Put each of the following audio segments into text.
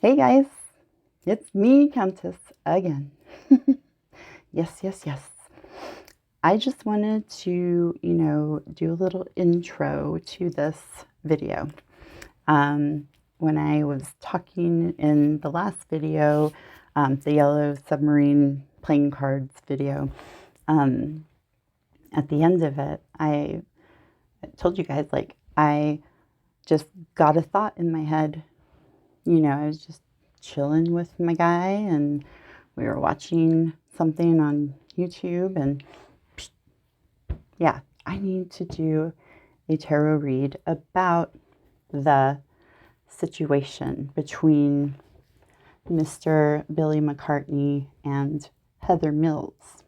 Hey guys, it's me, Countess, again. Yes. I just wanted to, do a little intro to this video. When I was talking in the last video, the Yellow Submarine playing cards video, at the end of it, I told you guys, I just got a thought in my head. I was just chilling with my guy and we were watching something on YouTube and yeah, I need to do a tarot read about the situation between Mr. Billy McCartney and Heather Mills.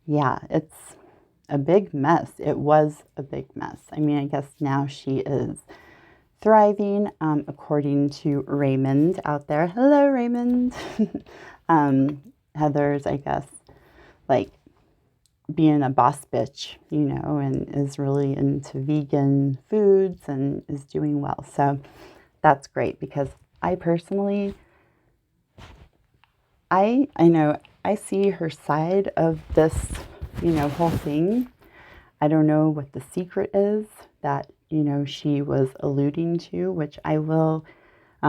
Yeah, it's a big mess. It was a big mess. I mean, I guess now she is thriving, according to Raymond out there. Hello, Raymond. Heather's, I guess, being a boss bitch, and is really into vegan foods and is doing well. So that's great because I personally, I know I see her side of this, whole thing. I don't know what the secret is that she was alluding to, which I will,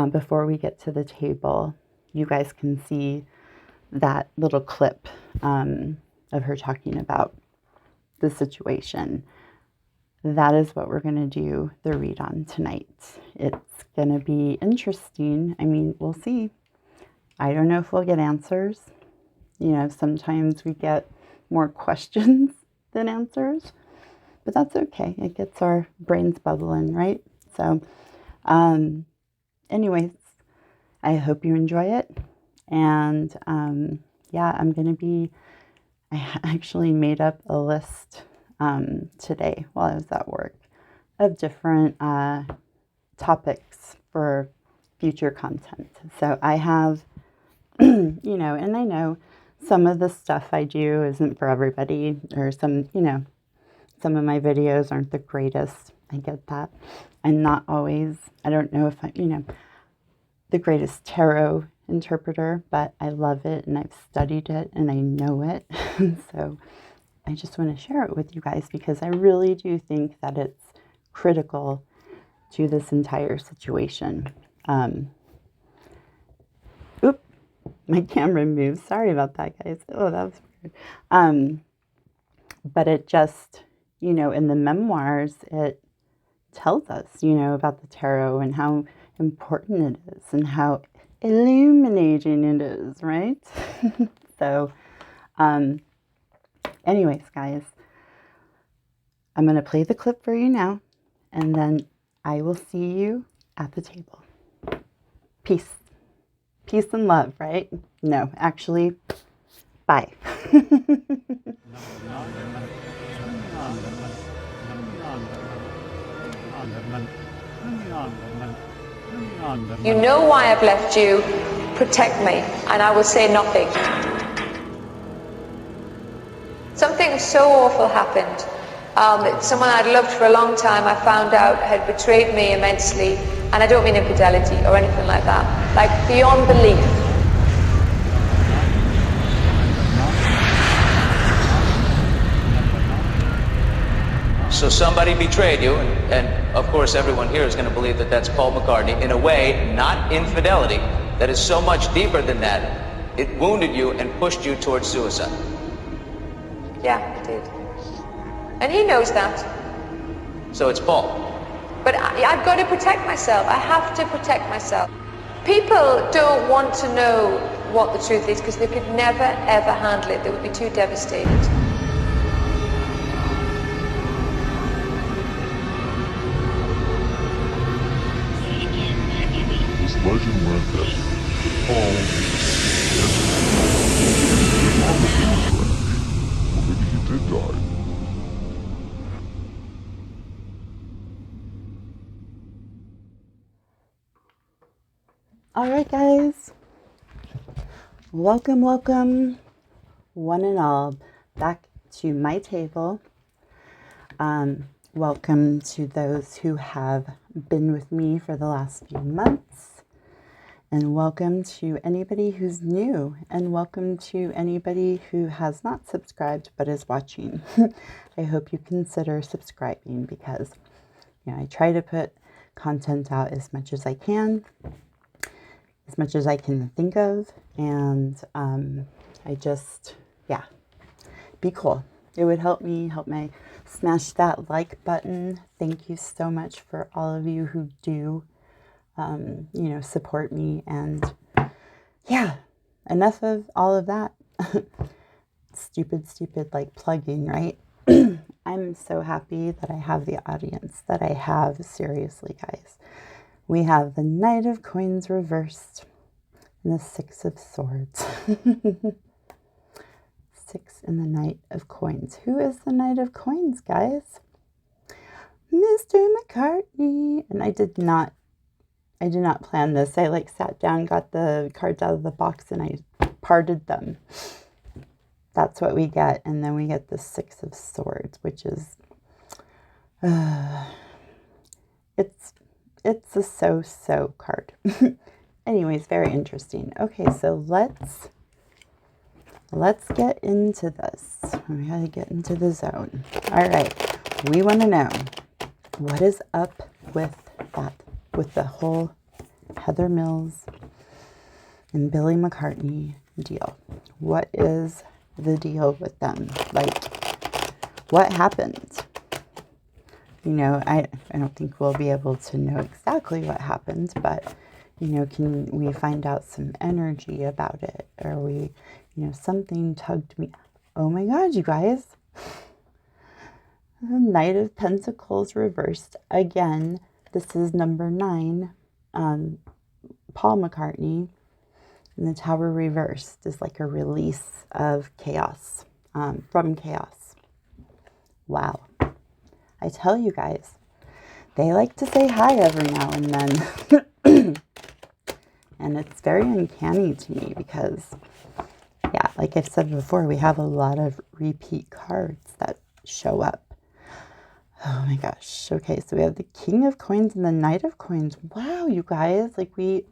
before we get to the table, you guys can see that little clip of her talking about the situation. That is what we're going to do the read on tonight. It's going to be interesting. I mean, we'll see. I don't know if we'll get answers. Sometimes we get more questions than answers. But that's okay. It gets our brains bubbling, right? So, anyways, I hope you enjoy it. And, yeah, I actually made up a list today while I was at work of different topics for future content. So I have, and I know some of the stuff I do isn't for everybody, or some of my videos aren't the greatest. I get that. I'm not always, I don't know if I'm, the greatest tarot interpreter, but I love it and I've studied it and I know it. So I just want to share it with you guys because I really do think that it's critical to this entire situation. Oop, my camera moved. Sorry about that, guys. Oh, that was weird. But it just, in the memoirs, it tells us, about the tarot and how important it is and how illuminating it is, right? So, anyways, guys, I'm going to play the clip for you now, and then I will see you at the table. Peace. Peace and love, right? No, actually, bye. You know why I've left you. Protect me, and I will say nothing. Something so awful happened. Someone I'd loved for a long time, I found out had betrayed me immensely, and I don't mean infidelity or anything like that, like beyond belief. So somebody betrayed you, and of course everyone here is going to believe that that's Paul McCartney. In a way, not infidelity, that is so much deeper than that. It wounded you and pushed you towards suicide. Yeah, it did. And he knows that. So it's Paul. But I've got to protect myself. I have to protect myself. People don't want to know what the truth is because they could never, ever handle it. They would be too devastated. Legend went that Paul or maybe he did die. All right, guys. Welcome, one and all, back to my table. Welcome to those who have been with me for the last few months. And welcome to anybody who's new, and welcome to anybody who has not subscribed but is watching. I hope you consider subscribing because, I try to put content out as much as I can, as much as I can think of, and I just, be cool. It would help me, smash that like button. Thank you so much for all of you who do support me. And enough of all of that stupid like plugging, right? I'm so happy that I have the audience that I have. Seriously, guys, we have the Knight of Coins reversed and the Six of Swords. 6 and the Knight of Coins. Who is the Knight of Coins, guys? Mr. McCartney. And I did not plan this. I sat down, got the cards out of the box, and I parted them. That's what we get. And then we get the Six of Swords, which is, it's a so card. Anyways, very interesting. Okay, so let's get into this. We gotta get into the zone. All right, we want to know what is up with that, with the whole Heather Mills and Billy McCartney deal. What is the deal with them? Like, what happened? I don't think we'll be able to know exactly what happened, but can we find out some energy about it? Or something tugged me. Oh my God, you guys. The Knight of Pentacles reversed again. This is number 9. Paul McCartney. And the Tower reversed is like a release of chaos, from chaos. Wow. I tell you guys, they like to say hi every now and then. And it's very uncanny to me because, like I've said before, we have a lot of repeat cards that show up. Oh my gosh. Okay, so we have the King of Coins and the Knight of Coins. Wow, you guys, like we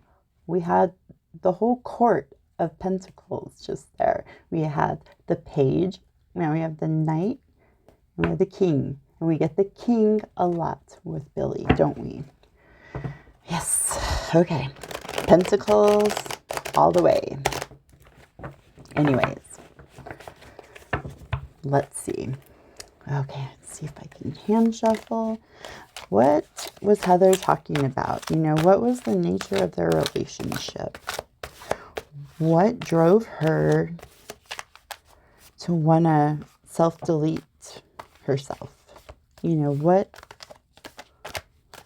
had the whole court of Pentacles just there. We had the Page, now we have the Knight, and we have the King. And we get the King a lot with Billy, don't we? Yes. Okay. Pentacles all the way. Anyways, let's see. Okay, let's see if I can hand shuffle. What was Heather talking about? What was the nature of their relationship? What drove her to want to self-delete herself? What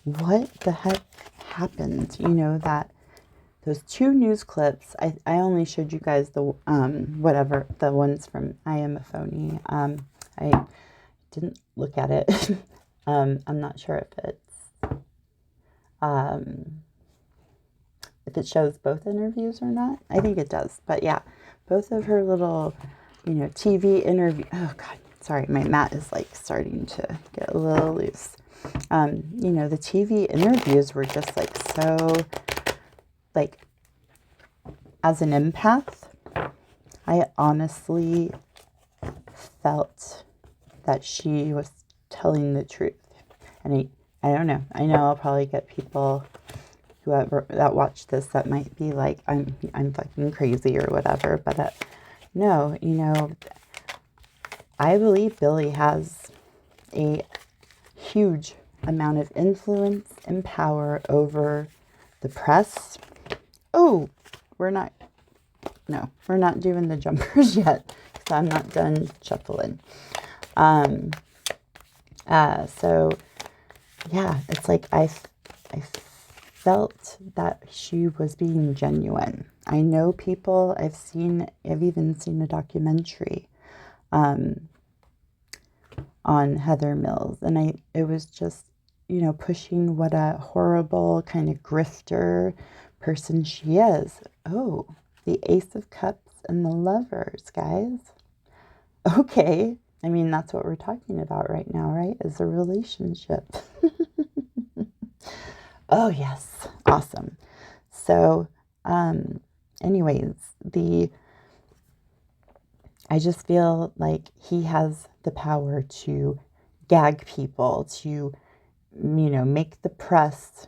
the heck happened? That those 2 news clips, I only showed you guys the the ones from I Am a Phony. I didn't look at it. I'm not sure if it shows both interviews or not. I think it does. But yeah, both of her little, TV interview. Oh God, sorry, my mat is starting to get a little loose. The TV interviews were just so, as an empath, I honestly felt that she was telling the truth. And I don't know. I know I'll probably get people that watch this that might be like, I'm fucking crazy or whatever. But no, I believe Billy has a huge amount of influence and power over the press. Oh, we're not doing the jumpers yet because I'm not done shuffling. So yeah, it's like I felt that she was being genuine. I know people, I've even seen a documentary on Heather Mills, and it was just, pushing what a horrible kind of grifter person she is. Oh, the Ace of Cups and the Lovers, guys. Okay. I mean, that's what we're talking about right now, right? Is a relationship. Oh, yes. Awesome. So Anyways, I just feel like he has the power to gag people, to, make the press,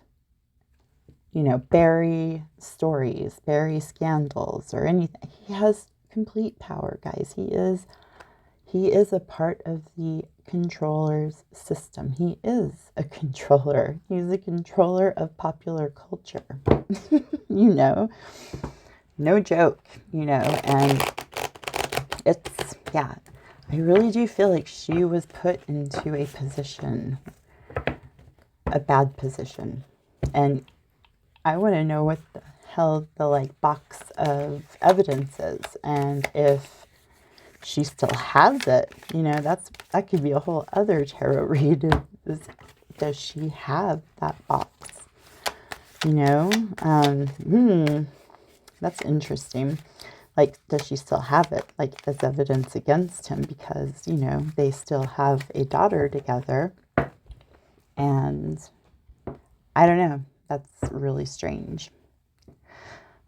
bury stories, bury scandals or anything. He has complete power, guys. He is a part of the controller's system. He is a controller. He's a controller of popular culture. No joke, and it's, yeah, I really do feel like she was put into a bad position. And I want to know what the hell the box of evidence is, and if she still has it. That could be a whole other tarot read. Does she have that box? That's interesting. Does she still have it, as evidence against him? Because, they still have a daughter together. And I don't know. That's really strange.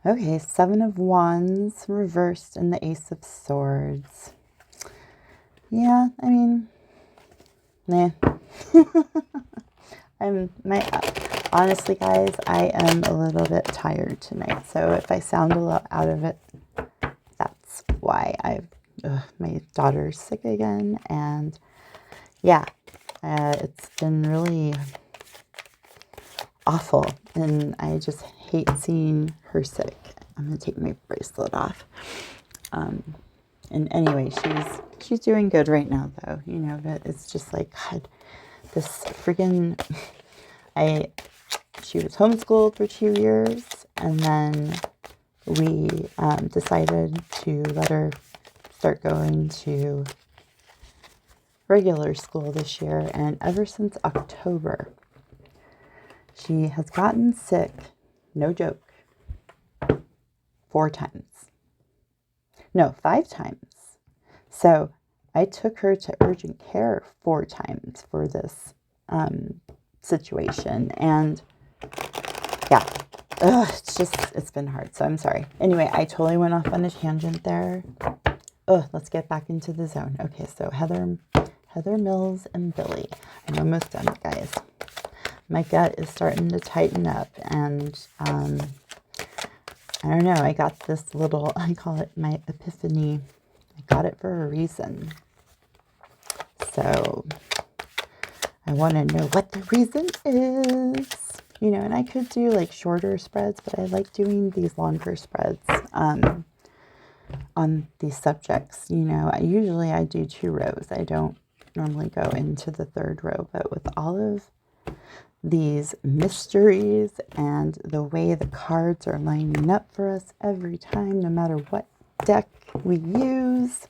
Okay, Seven of Wands reversed and the Ace of Swords. Yeah, I mean, nah. Honestly, guys, I am a little bit tired tonight. So if I sound a little out of it, that's why. My daughter's sick again, and yeah, it's been really awful, and I just hate seeing her sick. I'm gonna take my bracelet off. And anyway, she's doing good right now, though. But it's just like, God, this friggin' she was homeschooled for 2 years, and then we decided to let her start going to regular school this year, and ever since October, she has gotten sick, no joke, 4 times. No, 5 times. So I took her to urgent care 4 times for this situation, and yeah, it's been hard, so I'm sorry. Anyway, I totally went off on a tangent there. Let's get back into the zone. Okay, so Heather Mills and Billy. I'm almost done, guys. My gut is starting to tighten up, and I don't know, I got this little, I call it my epiphany. I got it for a reason. So I want to know what the reason is. And I could do shorter spreads, but I like doing these longer spreads on these subjects. Usually I do 2 rows. I don't normally go into the 3rd row, but with all of these mysteries and the way the cards are lining up for us every time, no matter what deck we use,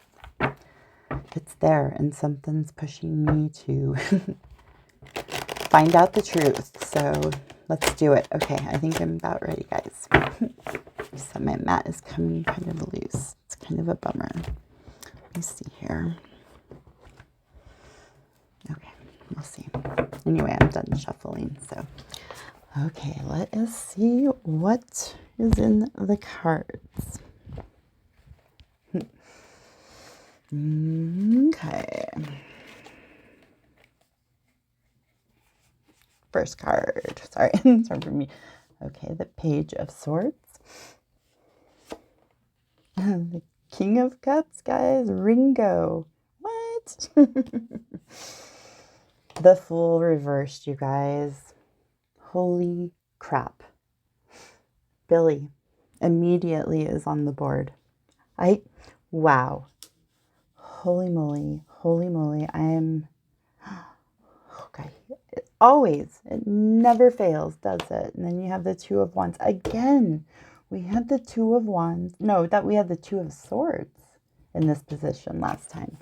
it's there, and something's pushing me to find out the truth. So let's do it. Okay, I think I'm about ready, guys. So my mat is coming kind of loose. It's kind of a bummer. Let me see here. Okay, we'll see. Anyway, I'm done shuffling. So, okay, let us see what is in the cards. Okay. First card. Sorry, sorry for me. Okay, the Page of Swords. The King of Cups, guys. Ringo. What? The Fool reversed, you guys. Holy crap. Billy immediately is on the board. Wow. Holy moly. Holy moly. Okay. It never fails, does it? And then you have the Two of Wands. Again, we had the Two of Wands. No, we had the Two of Swords in this position last time.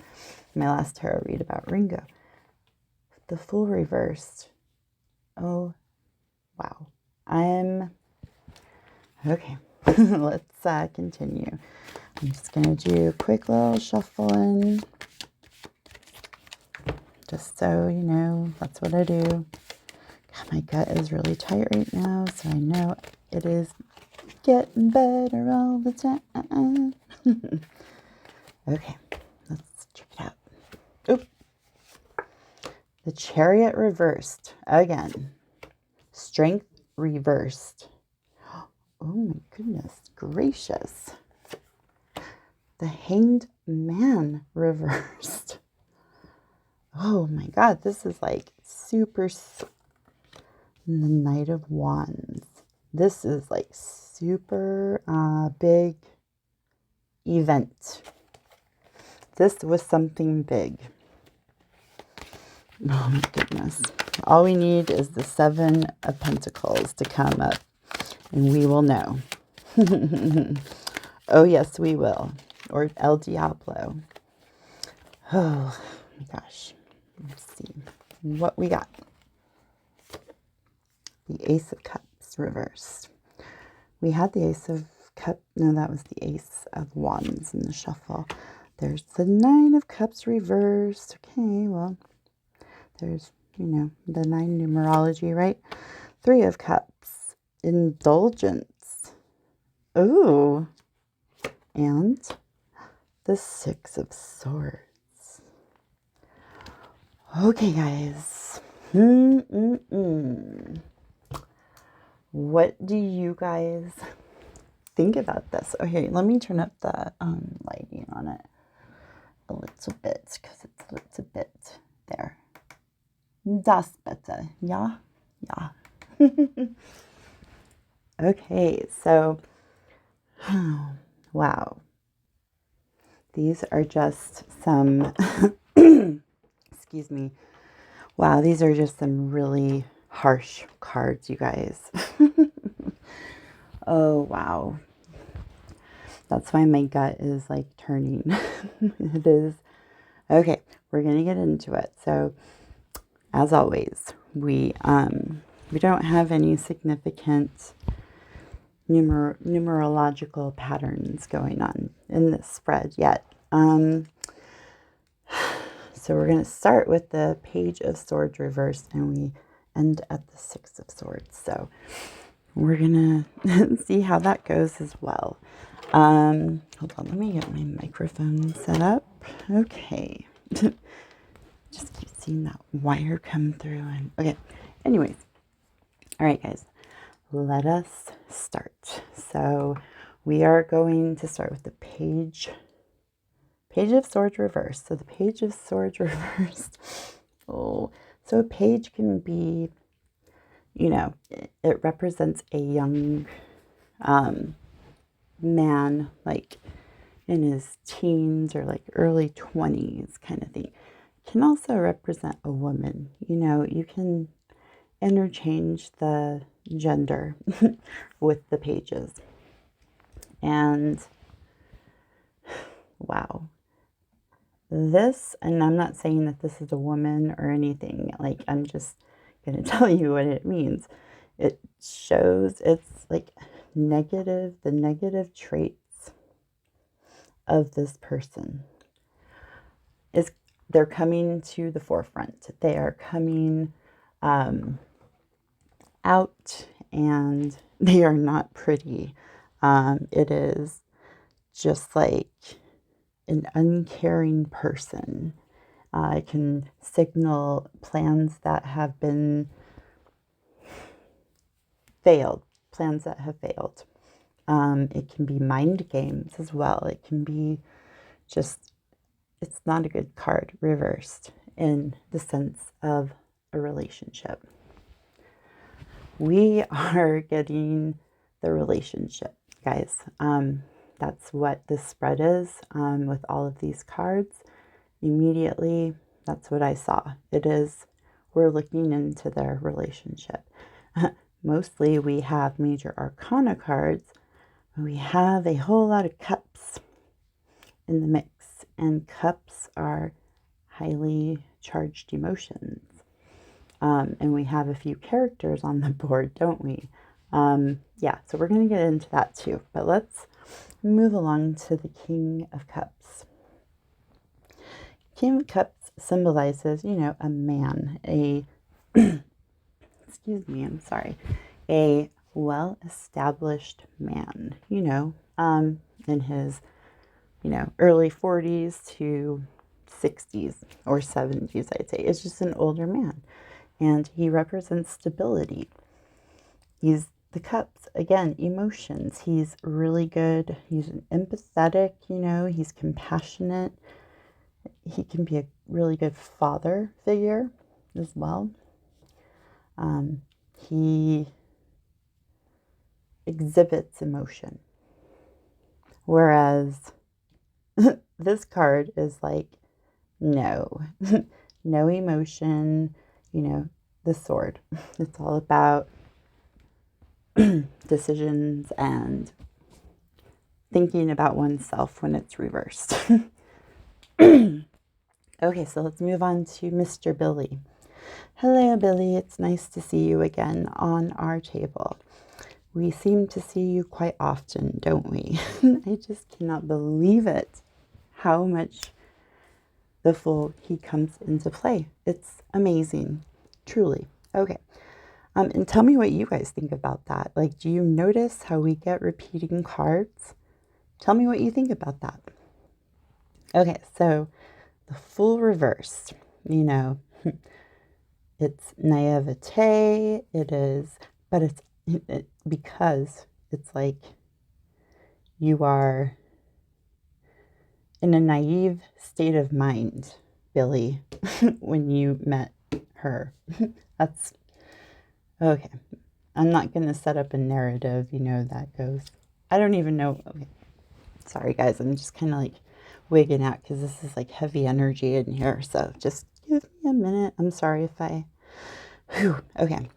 My last tarot read about Ringo. The Fool reversed. Oh, wow. Okay. Let's continue. I'm just going to do a quick little shuffling. Just so you know, that's what I do. God, my gut is really tight right now, so I know it is getting better all the time. Okay, let's check it out. Oop. The Chariot reversed again. Strength reversed. Oh my goodness gracious. The Hanged Man reversed. Oh my god, this is like super. The Knight of Wands. This is like super big event. This was something big. Oh my goodness. All we need is the Seven of Pentacles to come up and we will know. Oh yes, we will. Or El Diablo. Oh my gosh. Let's see what we got. The Ace of Cups reversed. We had the Ace of Cups. No, that was the Ace of Wands in the shuffle. There's the Nine of Cups reversed. Okay, well, there's, the 9 numerology, right? 3 of Cups. Indulgence. Ooh. And the 6 of Swords. Okay, guys. What do you guys think about this? Okay, let me turn up the lighting on it a little bit because it's a little bit there. Das better, yeah? Yeah. Okay, so, wow. These are just some, excuse me. Wow, these are just some really harsh cards, you guys. Oh, wow. That's why my gut is like turning. It is. Okay, we're going to get into it. So, as always, we don't have any significant numerological patterns going on in this spread yet. So we're going to start with the Page of Swords reversed and we end at the 6 of Swords. So we're going to see how that goes as well. Hold on, let me get my microphone set up. Okay. Just keep seeing that wire come through. And okay. Anyways. All right, guys. Let us start. So we are going to start with the Page of Swords reversed. So the Page of Swords reversed. Oh, so a page can be, it represents a young man, like in his teens or like early 20s kind of thing. It can also represent a woman. You can interchange the gender with the pages. And wow. This, and I'm not saying that this is a woman or anything, like I'm just going to tell you what it means. It shows it's like the negative traits of this person they're coming to the forefront. They are coming out and they are not pretty. It is just like an uncaring person. It can signal plans that have been failed, plans that have failed. It can be mind games as well. It can be just, it's not a good card reversed in the sense of a relationship. We are getting the relationship, guys. That's what this spread is with all of these cards. Immediately, that's what I saw. It is, we're looking into their relationship. Mostly we have major arcana cards. We have a whole lot of cups in the mix. And cups are highly charged emotions. And we have a few characters on the board, don't we? Yeah, so we're going to get into that too. But let's move along to the King of Cups. King of Cups symbolizes, a man, excuse me, I'm sorry, a well-established man, in his, early 40s to 60s or 70s, I'd say. It's just an older man. And he represents stability. He's the cups, again, emotions. He's really good. He's empathetic, he's compassionate. He can be a really good father figure as well. He exhibits emotion. Whereas this card is like, no, no emotion, the sword. It's all about decisions and thinking about oneself when it's reversed. Okay, so let's move on to Mr. Billy. Hello, Billy. It's nice to see you again on our table. We seem to see you quite often, don't we? I just cannot believe it, how much the Fool, he comes into play. It's amazing, truly. Okay, and tell me what you guys think about that. Like, do you notice how we get repeating cards? Tell me what you think about that. Okay, so the Fool reversed, it's naivete, it is, but it's because it's like you are in a naive state of mind, Billy, when you met her. That's okay. I'm not going to set up a narrative, that goes, I don't even know. Okay. Sorry, guys. I'm just kind of like wigging out because this is like heavy energy in here. So just give me a minute. I'm sorry if I, okay.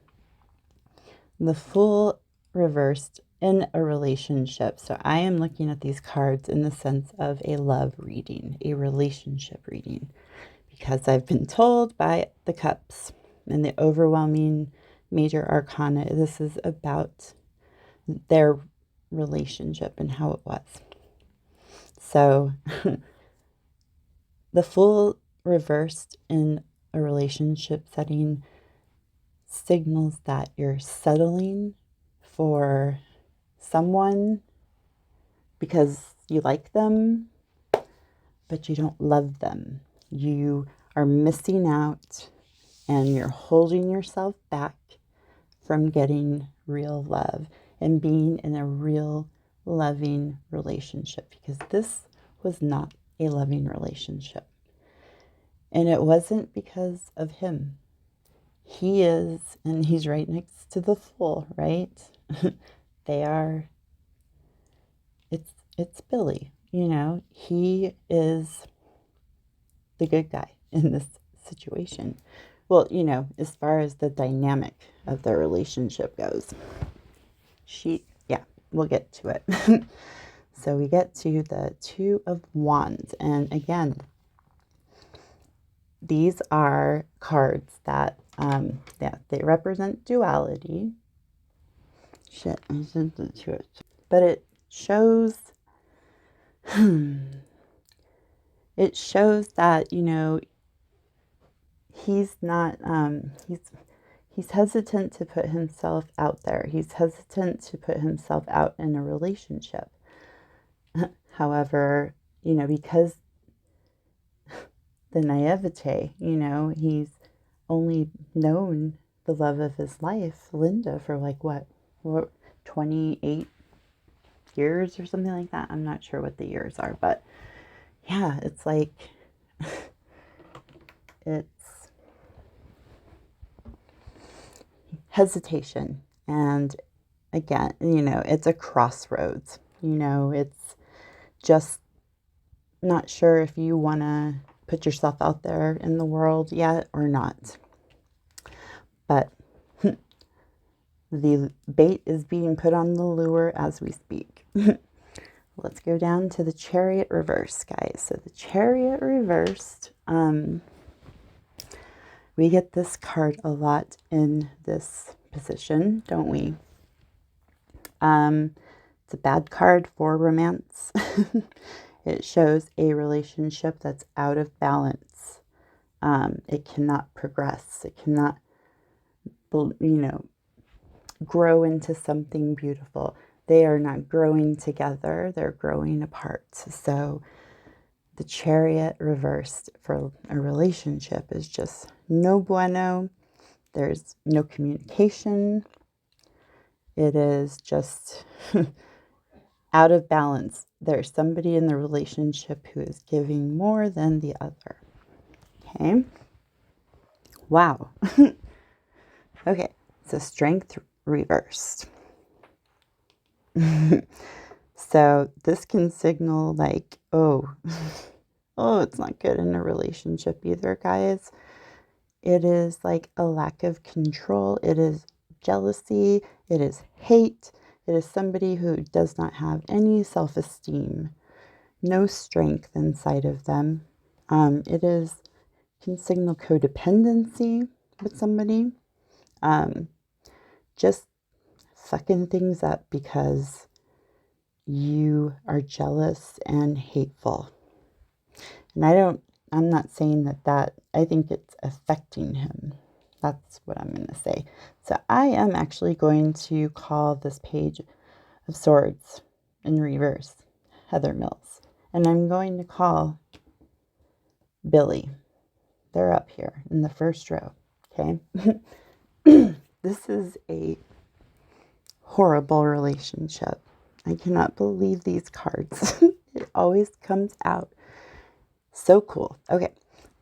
The Fool reversed in a relationship. So I am looking at these cards in the sense of a love reading, a relationship reading, because I've been told by the cups and the overwhelming major arcana, this is about their relationship and how it was. So the Fool reversed in a relationship setting signals that you're settling for someone because you like them, but you don't love them. You are missing out and you're holding yourself back from getting real love and being in a real loving relationship, because this was not a loving relationship. And it wasn't because of him. He is, and he's right next to the Fool, right? They are, it's Billy, he is the good guy in this situation. Well, as far as the dynamic of the relationship goes, yeah, we'll get to it. So we get to the Two of Wands. And again, these are cards that, they represent duality. Shit, I said the two. But it shows, that, he's not, he's hesitant to put himself out there. He's hesitant to put himself out in a relationship. However, because the naivete, he's only known the love of his life, Linda, for like what 28 years or something like that. I'm not sure what the years are, but yeah, it's like it's hesitation. And again, it's a crossroads. It's just not sure if you want to put yourself out there in the world yet or not. But the bait is being put on the lure as we speak. Let's go down to the Chariot reverse, guys. So the Chariot reversed, we get this card a lot in this position, don't we? It's a bad card for romance. It shows a relationship that's out of balance. It cannot progress. It cannot, grow into something beautiful. They are not growing together, they're growing apart. So the Chariot reversed for a relationship is just no bueno. There's no communication. It is just out of balance. There's somebody in the relationship who is giving more than the other. Okay. Wow. Okay. So Strength reversed. So this can signal like, oh, oh, it's not good in a relationship either, guys. It is like a lack of control. It is jealousy. It is hate. It is somebody who does not have any self-esteem, no strength inside of them. It can signal codependency with somebody. Just fucking things up because you are jealous and hateful. And I'm not saying that, I think it's affecting him. That's what I'm going to say. So I am actually going to call this Page of Swords in reverse Heather Mills. And I'm going to call Billy. They're up here in the first row. Okay. This is a horrible relationship. I cannot believe these cards. It always comes out so cool. Okay,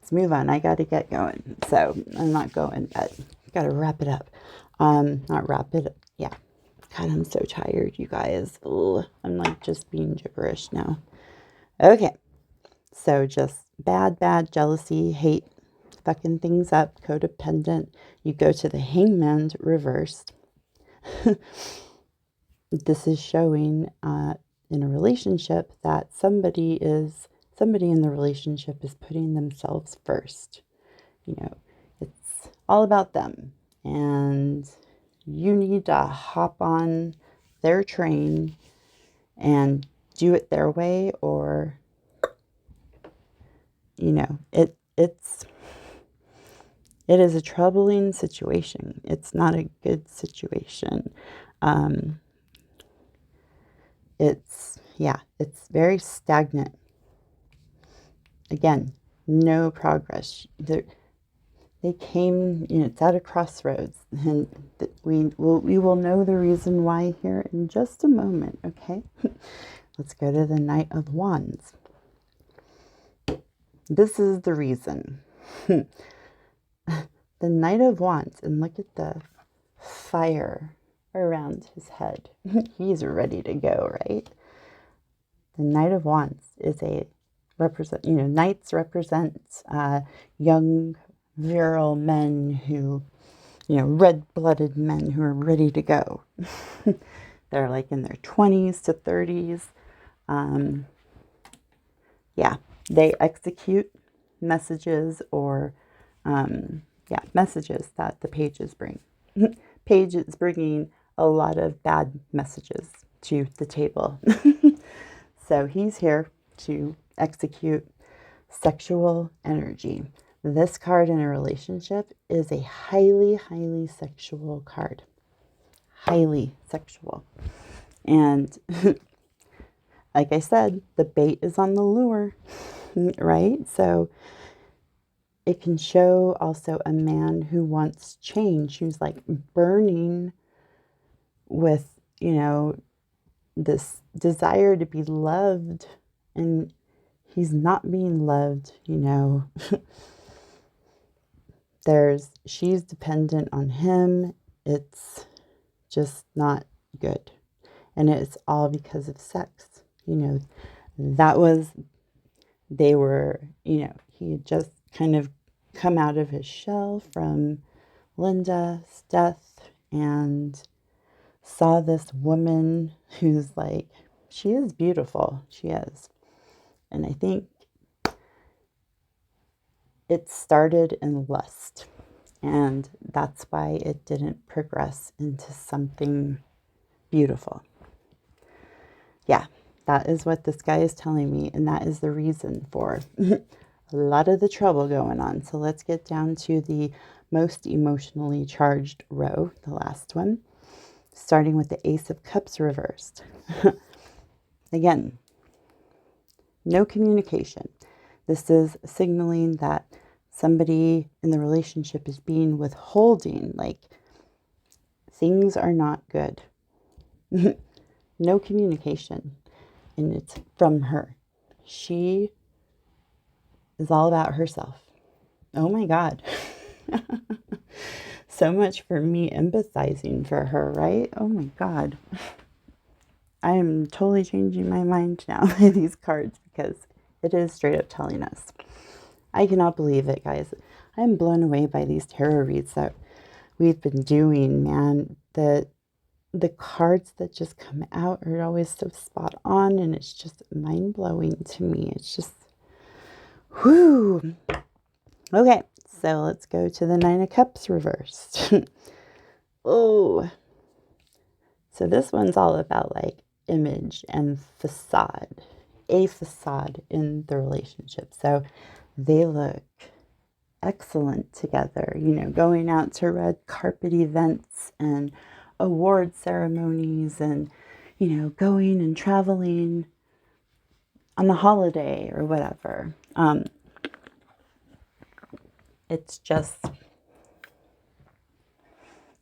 let's move on. I got to get going. So I'm not going, but got to wrap it up. Not wrap it up. Yeah. God, I'm so tired, you guys. Ugh, I'm like just being gibberish now. Okay. So just bad jealousy, hate, fucking things up, codependent. You go to the Hangman reversed. This is showing in a relationship that somebody in the relationship is putting themselves first. You know, it's all about them. And you need to hop on their train and do it their way, or, you know, it is a troubling situation. It's not a good situation. It's very stagnant. Again, no progress. They came, it's at a crossroads, and we will know the reason why here in just a moment, okay? Let's go to the Knight of Wands. This is the reason. The Knight of Wands, and look at the fire around his head. He's ready to go, right? The Knight of Wands is knights represent young, virile men who, red-blooded men who are ready to go. They're like in their 20s to 30s. They execute messages or, messages that the pages bring. Page is bringing a lot of bad messages to the table. So he's here to execute sexual energy. This card in a relationship is a highly, highly sexual card. Highly sexual. And like I said, the bait is on the lure, right? So it can show also a man who wants change, who's like burning with, this desire to be loved, and he's not being loved, she's dependent on him. It's just not good. And it's all because of sex. He had just kind of come out of his shell from Linda's death and saw this woman who's like, she is beautiful. She is. And I think it started in lust. And that's why it didn't progress into something beautiful. Yeah, that is what this guy is telling me. And that is the reason for a lot of the trouble going on. So let's get down to the most emotionally charged row, the last one. starting with the Ace of Cups reversed. Again, no communication. This is signaling that somebody in the relationship is being withholding, like things are not good. No communication, and it's from her. She is all about herself. Oh my God. So much for me empathizing for her, right? Oh my God. I am totally changing my mind now by these cards because it is straight up telling us. I cannot believe it, guys. I'm blown away by these tarot reads that we've been doing, man. The cards that just come out are always so spot on, and it's just mind-blowing to me. It's just, whoo. Okay, so let's go to the Nine of Cups reversed. Oh, so this one's all about like image and facade, a facade in the relationship. So they look excellent together, you know, going out to red carpet events and award ceremonies and, you know, going and traveling on a holiday or whatever. It's just,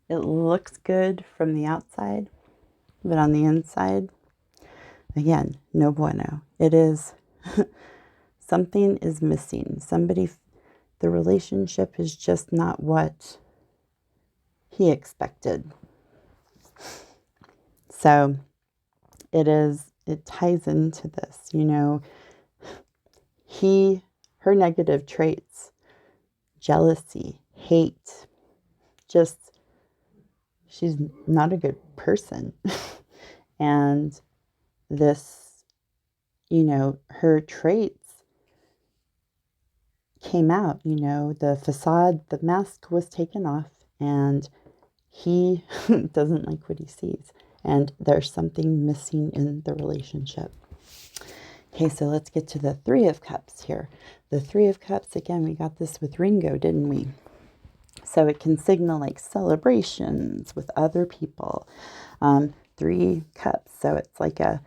it looks good from the outside, but on the inside, again, no bueno. It is, something is missing. The relationship is just not what he expected. So it ties into this, you know, her negative traits, jealousy, hate, just, she's not a good person. And this, you know, her traits came out, you know, the facade, the mask was taken off, and he doesn't like what he sees. And there's something missing in the relationship. Okay, so let's get to the Three of Cups here. The Three of Cups, again, we got this with Ringo, didn't we? So it can signal like celebrations with other people. 3 cups, so it's like a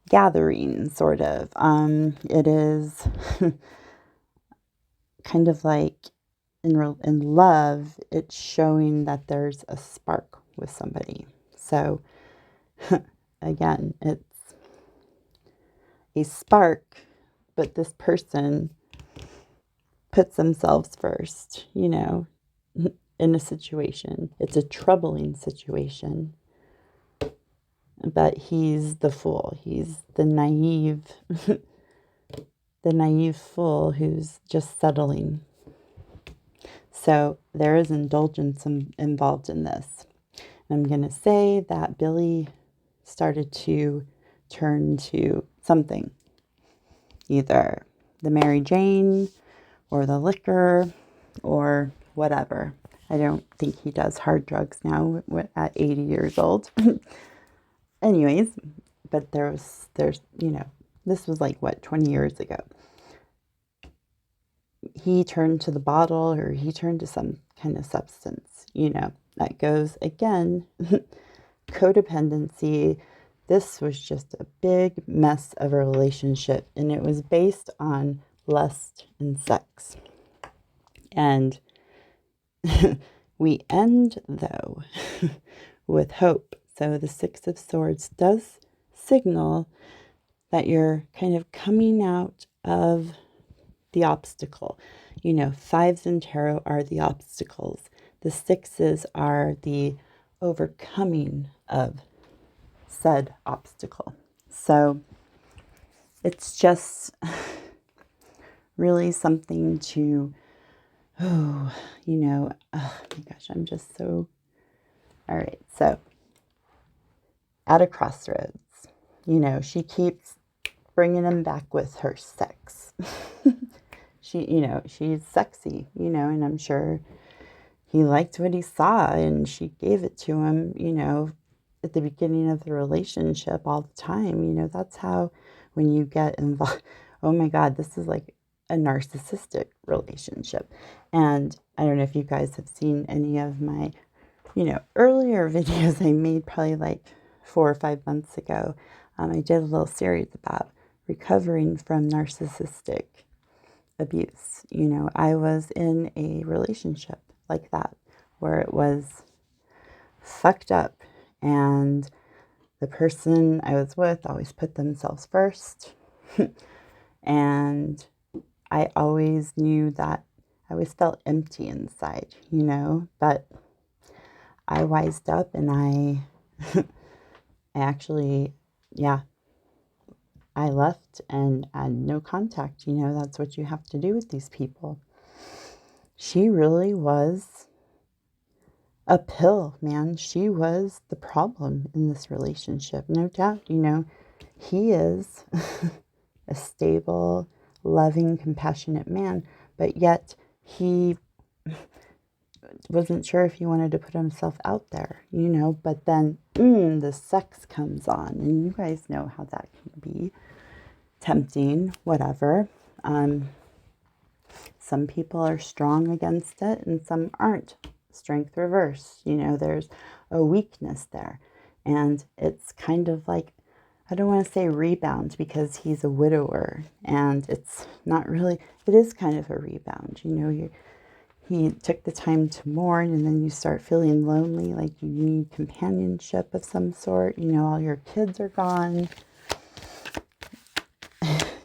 gathering, sort of. It is kind of like in love, it's showing that there's a spark with somebody. So again, it's a spark, but this person puts themselves first, you know, in a situation. It's a troubling situation, but he's the fool. He's the naive, the naive fool who's just settling. So there is indulgence involved in this. I'm going to say that Billy started to turn to something, either the Mary Jane or the liquor or whatever. I don't think he does hard drugs now at 80 years old. Anyways, but there's, you know, this was like, what, 20 years ago. He turned to the bottle, or he turned to some kind of substance, you know, that goes, again, codependency. This was just a big mess of a relationship, and it was based on lust and sex. And we end, though, with hope. So the Six of Swords does signal that you're kind of coming out of the obstacle. You know, 5s in tarot are the obstacles. The 6s are the overcoming of said obstacle. So it's just really something to, oh my gosh, I'm just so, all right. So at a crossroads, you know, she keeps bringing him back with her sex. She's sexy, you know, and I'm sure he liked what he saw, and she gave it to him, you know, at the beginning of the relationship all the time. You know, that's how, when you get involved, oh my God, this is like a narcissistic relationship. And I don't know if you guys have seen any of my earlier videos I made probably like 4 or 5 months ago, I did a little series about recovering from narcissistic abuse. I was in a relationship like that where it was fucked up, and the person I was with always put themselves first. And I always knew that I always felt empty inside, but I wised up and I actually, yeah, I left and had no contact. That's what you have to do with these people. She really was a pill, man. She was the problem in this relationship. No doubt, he is a stable, loving, compassionate man, but yet he wasn't sure if he wanted to put himself out there, but then the sex comes on, and you guys know how that can be tempting, whatever. Some people are strong against it and some aren't. Strength reverse, there's a weakness there, and it's kind of like, I don't want to say rebound because he's a widower, and it's not really, it is kind of a rebound. He took the time to mourn, and then you start feeling lonely, like you need companionship of some sort. All your kids are gone.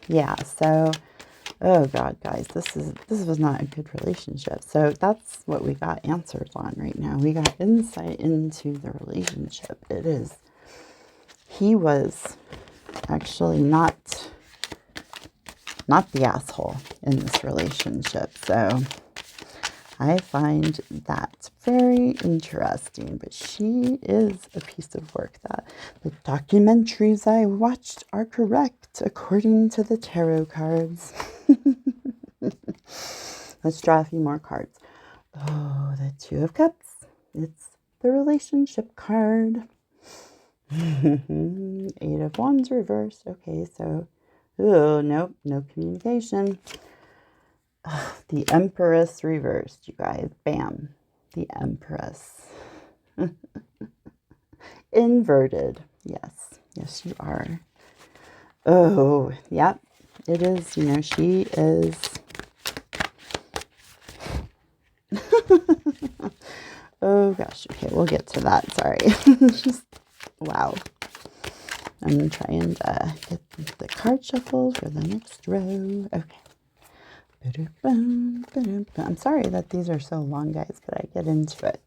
Yeah, so, oh God, guys, this was not a good relationship. So that's what we got answers on right now. We got insight into the relationship. He was actually not the asshole in this relationship. So I find that very interesting, but she is a piece of work. That the documentaries I watched are correct according to the tarot cards. Let's draw a few more cards. Oh, the Two of Cups. It's the relationship card. Eight of Wands reversed. Okay, so, oh, nope, no communication. The Empress reversed, you guys. Bam. The Empress. Inverted. Yes. Yes, you are. Oh, yep. It is, she is. Oh, gosh. Okay, we'll get to that. Sorry. Just, wow. I'm trying to get the card shuffled for the next row. Okay. I'm sorry that these are so long, guys, but I get into it.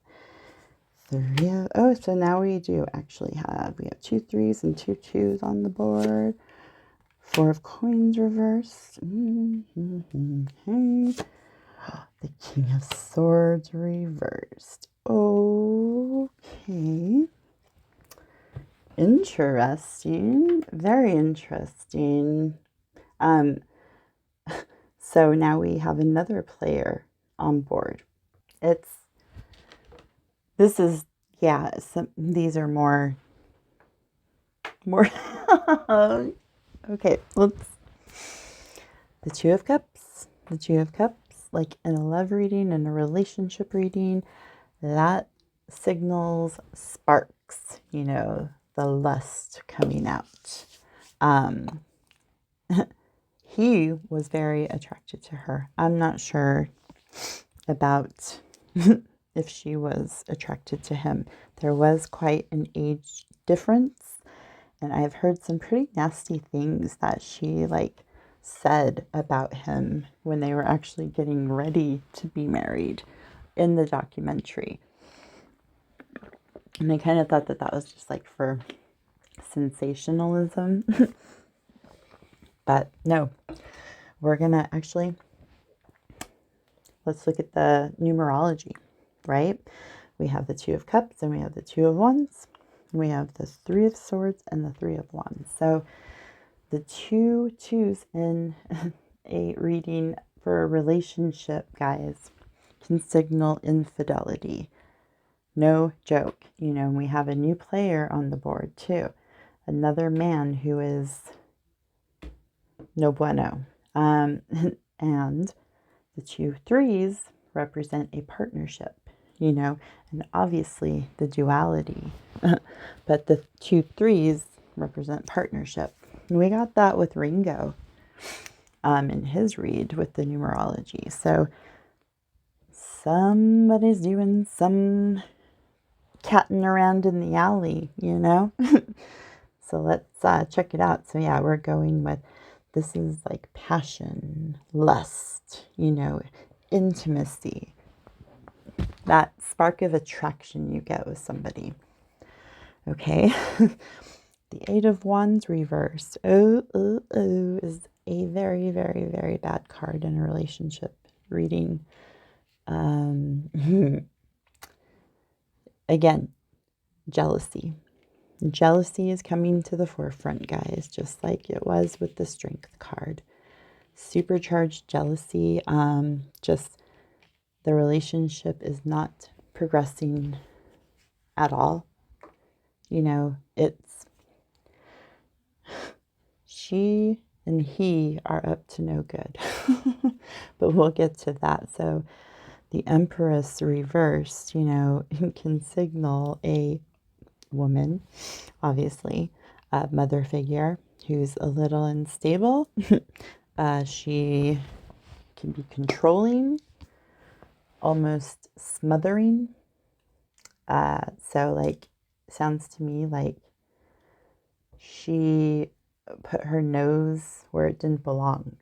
So now we do actually we have 2 3s and 2 2s on the board. 4 of Coins reversed. Okay. The King of Swords reversed. Okay. Interesting. Very interesting. So now we have another player on board. These are more, okay, the Two of Cups, like in a love reading, in a relationship reading, that signals sparks, the lust coming out. He was very attracted to her. I'm not sure about if she was attracted to him. There was quite an age difference, and I've heard some pretty nasty things that she said about him when they were actually getting ready to be married in the documentary. And I kind of thought that was just for sensationalism. But no, we're gonna let's look at the numerology, right? We have the Two of Cups and we have the Two of Wands. We have the Three of Swords and the Three of Wands. So the 2 2s in a reading for a relationship, guys, can signal infidelity. No joke. We have a new player on the board too. Another man who is no bueno. And the 2 3s represent a partnership. and obviously the duality. But the 2 3s represent partnership. And we got that with Ringo in his read with the numerology. So somebody's doing some catting around in the alley, So let's check it out. So yeah, we're going with, this is like passion, lust, intimacy, that spark of attraction you get with somebody. Okay. The 8 of Wands reversed. Is a very, very, very bad card in a relationship reading. Again, jealousy. Jealousy is coming to the forefront, guys, just like it was with the Strength card. Supercharged jealousy. Just the relationship is not progressing at all. It's she and he are up to no good. But we'll get to that. So the Empress reversed, can signal a woman, obviously, a mother figure who's a little unstable. She can be controlling, almost smothering. So sounds to me like she put her nose where it didn't belong.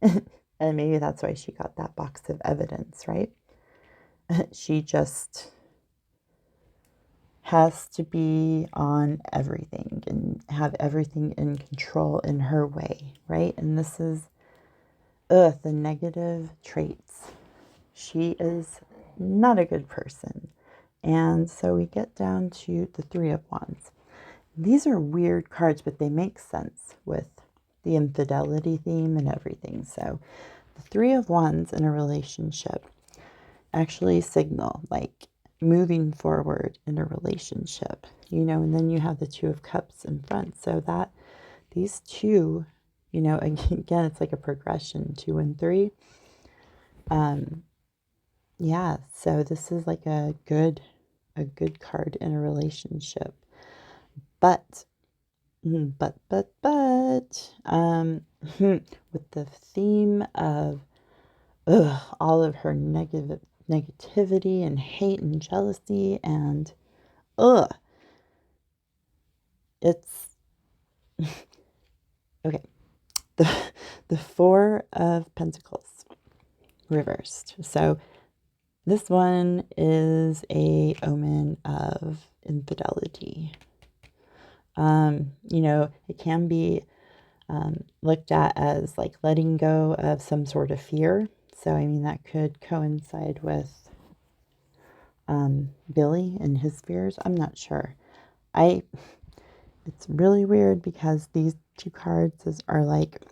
And maybe that's why she got that box of evidence, right? She just has to be on everything and have everything in control in her way, right? And this is the negative traits. She is not a good person. And so we get down to the 3 of Wands. These are weird cards, but they make sense with the infidelity theme and everything. So the 3 of Wands in a relationship actually signal moving forward in a relationship, and then you have the 2 of Cups in front. So that these two, again, it's like a progression, 2 and 3. Yeah, so this is like a good card in a relationship. But with the theme of all of her negativity and hate and jealousy and it's okay. The 4 of Pentacles reversed. So this one is a omen of infidelity. It can be looked at as like letting go of some sort of fear. So, I mean, that could coincide with Billy and his fears. I'm not sure. It's really weird because these 2 cards are like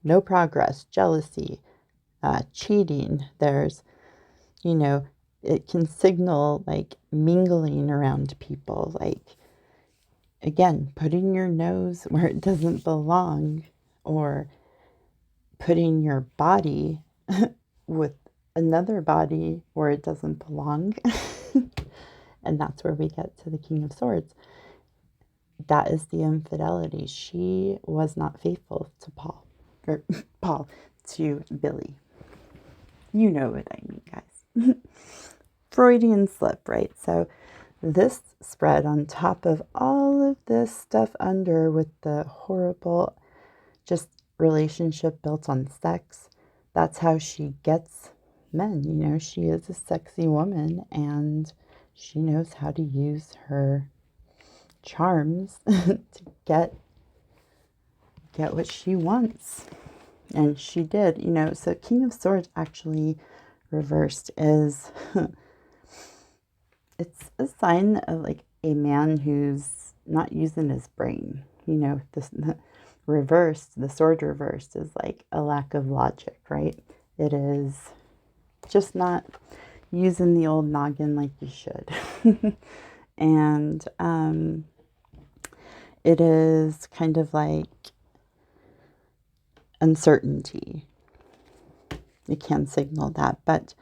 no progress, jealousy, cheating. There's, it can signal like mingling around people, again, putting your nose where it doesn't belong, or putting your body with another body where it doesn't belong. And that's where we get to the King of Swords. That is the infidelity. She was not faithful to Paul, to Billy. You know what I mean, guys. Freudian slip, right? So this spread on top of all of this stuff under with the horrible just relationship built on sex. That's how she gets men. She is a sexy woman and she knows how to use her charms to get what she wants. And she did, so King of Swords actually reversed is it's a sign of like a man who's not using his brain. This reversed, the sword reversed is like a lack of logic, right? It is just not using the old noggin like you should. And it is kind of like uncertainty. It can signal that. But,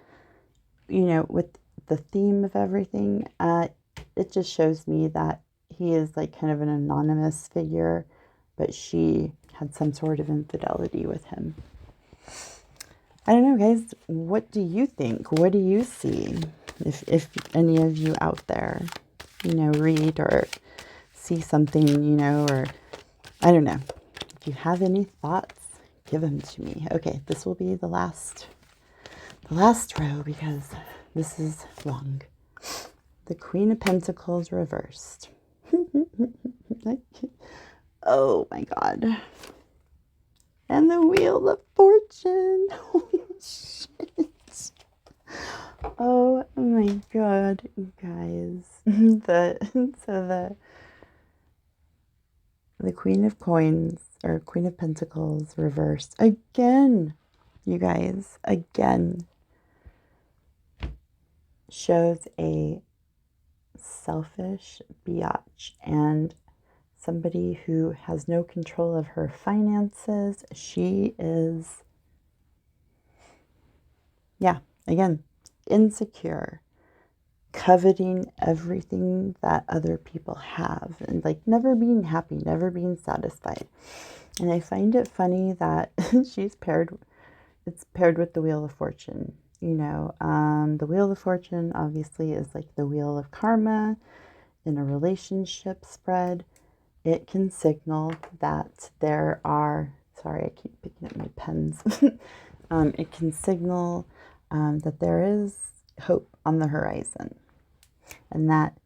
with the theme of everything. It just shows me that he is like kind of an anonymous figure, but she had some sort of infidelity with him. I don't know, guys. What do you think? What do you see? If any of you out there, read or see something, or I don't know. If you have any thoughts, give them to me. Okay, this will be the last row because this is long. The Queen of Pentacles reversed. Oh my God. And the Wheel of Fortune. Holy shit. Oh my God, you guys. The Queen of Coins, or Queen of Pentacles reversed again, you guys, again, shows a selfish biatch and somebody who has no control of her finances. She is, again, insecure, coveting everything that other people have, and like never being happy, never being satisfied. And I find it funny that it's paired with the Wheel of Fortune. The Wheel of Fortune obviously is like the wheel of karma in a relationship spread. It can signal that there are, sorry, I keep picking up my pens. It can signal that there is hope on the horizon and that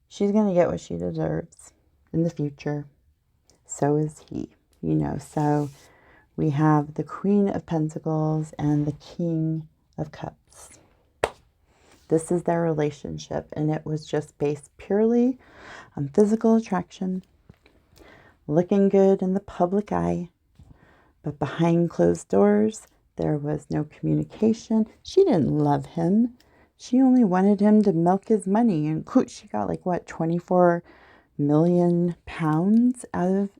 she's going to get what she deserves in the future. So is he, so we have the Queen of Pentacles and the King of Cups. This is their relationship, and it was just based purely on physical attraction, looking good in the public eye, but behind closed doors, there was no communication. She didn't love him. She only wanted him to milk his money, and she got like, what, 24 million pounds out of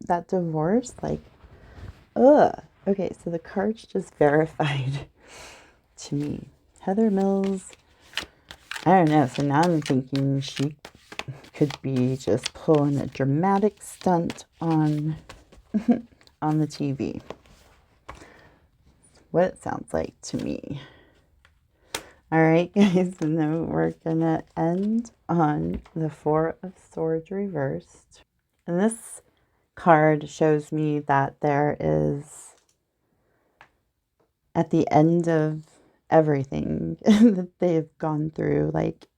that divorce? Like, ugh. Okay, so the cards just verified to me. Heather Mills, I don't know. So now I'm thinking she could be just pulling a dramatic stunt on on the TV. What it sounds like to me. All right, guys, and then we're gonna end on the Four of Swords reversed. And this card shows me that there is, at the end of everything that they've gone through, like,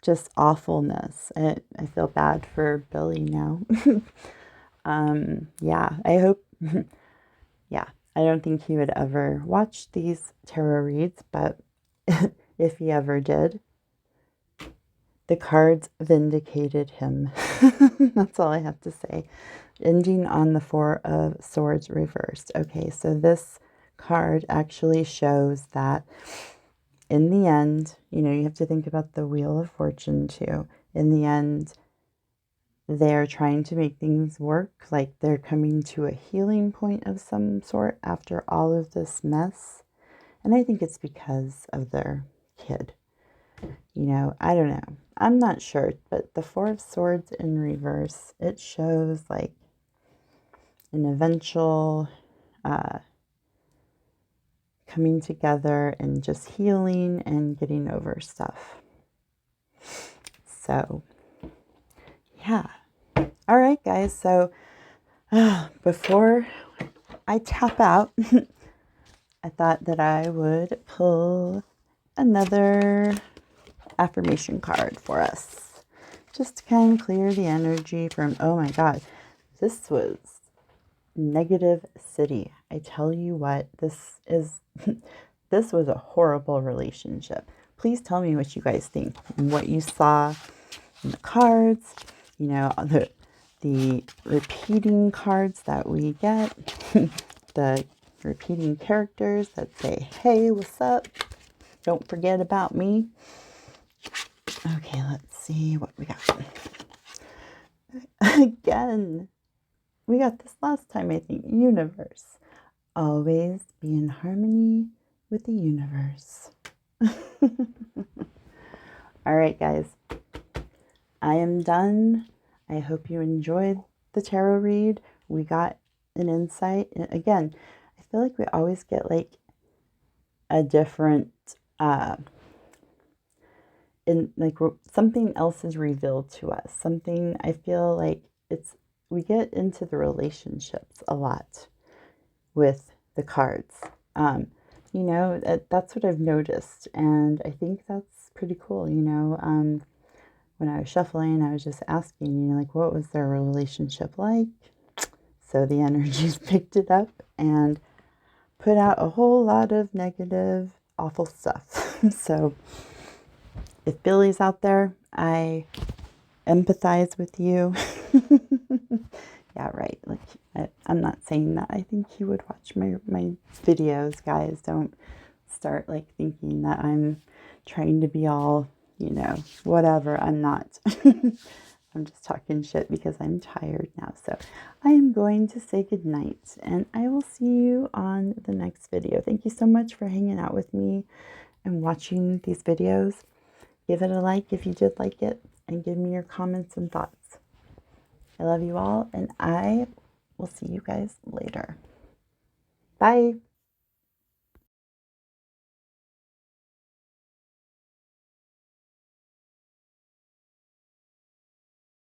just awfulness. I feel bad for Billy now. I hope, I don't think he would ever watch these tarot reads, but if he ever did, the cards vindicated him. That's all I have to say. Ending on the Four of Swords reversed. Okay, so this card actually shows that in the end, you have to think about the Wheel of Fortune too. In the end, they're trying to make things work, like they're coming to a healing point of some sort after all of this mess. And I think it's because of their kid. I don't know. I'm not sure, but the Four of Swords in reverse, it shows like an eventual coming together and just healing and getting over stuff. So, yeah. All right, guys. So, before I tap out, I thought that I would pull another affirmation card for us, just to kind of clear the energy from, oh my God, this was negative city. I tell you what, this was a horrible relationship. Please tell me what you guys think, what you saw in the cards, the repeating cards that we get, the repeating characters that say, hey, what's up? Don't forget about me. Okay, let's see what we got. Again, we got this last time, I think. Universe. Always be in harmony with the universe. All right, guys. I am done. I hope you enjoyed the tarot read. We got an insight. And again, I feel like we always get like a different, something else is revealed to us. Something, I feel like we get into the relationships a lot with the cards. That's what I've noticed. And I think that's pretty cool, when I was shuffling, I was just asking, like, what was their relationship like? So the energies picked it up and put out a whole lot of negative, awful stuff. So if Billy's out there, I empathize with you. Yeah, right. Like, I'm not saying that. I think he would watch my videos, guys. Don't start like thinking that I'm trying to be all, whatever. I'm not. I'm just talking shit because I'm tired now. So I am going to say goodnight, and I will see you on the next video. Thank you so much for hanging out with me and watching these videos. Give it a like if you did like it, and give me your comments and thoughts. I love you all, and I will see you guys later. Bye.